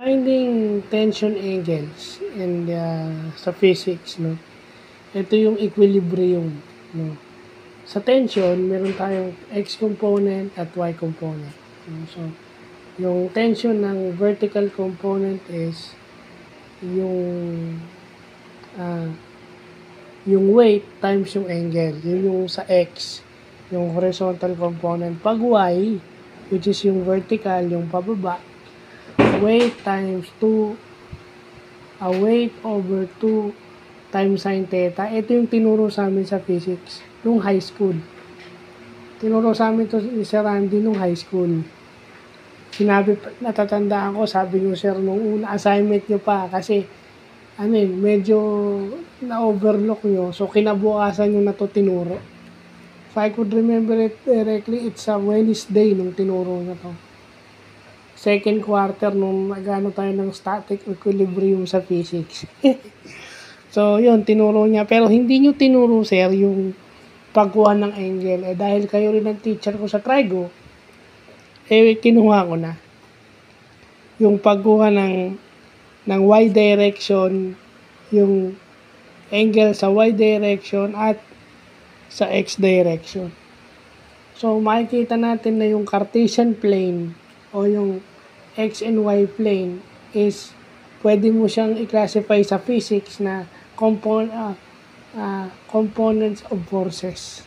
Finding tension angles and sa physics, no? Ito yung equilibrium, no? Sa tension, meron tayong x component at y component. No? So, yung tension ng vertical component is yung weight times yung angle. Yun yung sa x, yung horizontal component. Pag y, which is yung vertical, yung pababa, weight times 2, weight over 2 times sin theta. Ito yung tinuro sa amin sa physics nung high school. Tinuro sa amin to ni Sir Randy nung high school. Sinabi, natatandaan ko, sabi nyo sir, nung una assignment nyo pa, kasi, medyo na-overlook nyo, so kinabukasan nyo na to tinuro. If I could remember it directly, it's a Wednesday nung tinuro nyo to. Second quarter nung nagano tayo ng static equilibrium sa physics. So, yun, tinuro niya. Pero hindi nyo tinuro, sir, yung pagkuha ng angle. Dahil kayo rin ang teacher ko sa Trigo, kinuha ko na. Yung pagkuha ng y direction, yung angle sa y direction at sa x direction. So, makikita natin na yung Cartesian plane o yung x and y plane is pwede mo siyang i-classify sa physics na components of forces.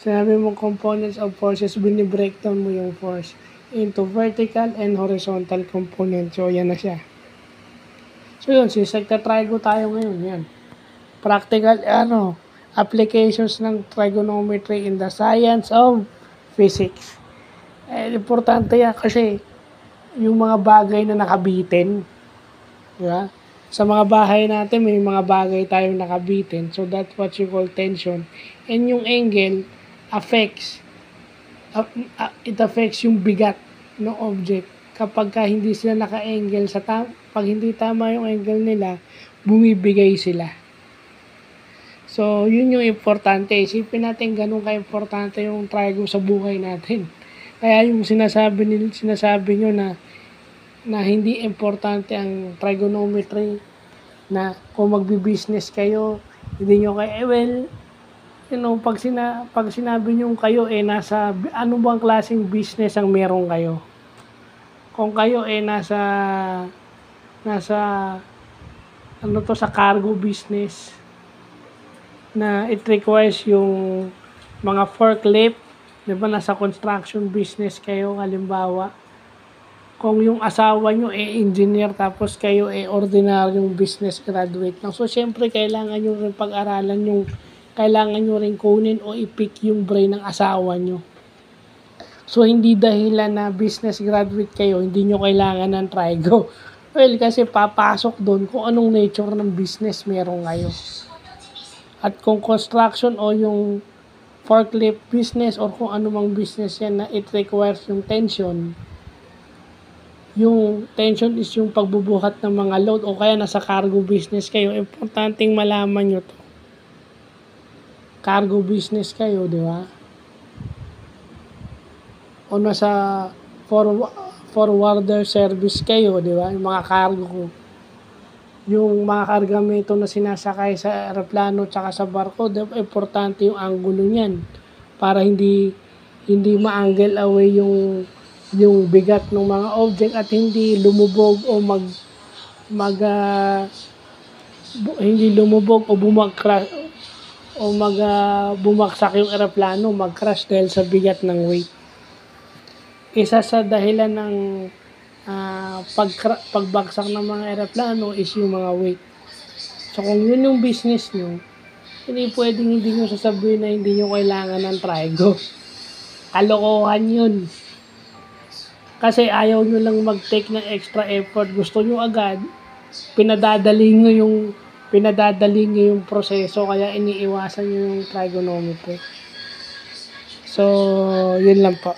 Sinabi mo components of forces, binibreakdown mo yung force into vertical and horizontal components. So, yan na siya. So, yun, since nagta-trigo tayo ngayon, yan. Practical, applications ng trigonometry in the science of physics. Importante yan kasi yung mga bagay na nakabitin, diba? Sa mga bahay natin, may mga bagay tayong nakabitin. So, that's what you call tension. And yung angle affects yung bigat ng object. Kapag hindi sila naka-angle, pag hindi tama yung angle nila, bumibigay sila. So, yun yung importante. Isipin natin ganun ka-importante yung trigo sa buhay natin. Kaya yung sinasabi nyo na hindi importante ang trigonometry, na kung magbi-business kayo, hindi nyo kayo, pag sinabi nyo kayo, nasa, ano bang klaseng business ang meron kayo? Kung kayo, sa cargo business, na it requires yung mga forklift, di ba, nasa construction business kayo, halimbawa, kung yung asawa nyo engineer tapos kayo ordinaryong business graduate lang. So, syempre, kailangan nyo rin pag-aralan kailangan nyo rin kunin o i-pick yung brain ng asawa nyo. So, hindi dahilan na business graduate kayo, hindi nyo kailangan ng trigo. Well, kasi papasok doon kung anong nature ng business meron kayo. At kung construction o yung forklift business or kung anumang business yan na it requires yung tension, yung tension is yung pagbubuhat ng mga load o kaya nasa cargo business kayo, importanteng malaman nyo to. Cargo business kayo, di ba? O nasa forwarder service kayo, di ba? Yung mga cargo, yung mga kargamento na sinasakay sa aeroplano tsaka sa barko, diba? Importante yung angulo niyan para hindi ma-angle away yung bigat ng mga object at hindi lumubog o hindi lumubog o bumagsak yung eroplano, mag-crash dahil sa bigat ng weight. Isa sa dahilan ng pagbagsak ng mga eroplano is yung mga weight. So kung yun yung business nyo, hindi pwedeng hindi nyo sasabihin na hindi nyo kailangan ng trigo. Kalokohan yun. Kasi ayaw nyo lang mag-take ng extra effort. Gusto nyo agad, pinadadali nyo yung proseso, kaya iniiwasan nyo yung trigonometry. So, yun lang po.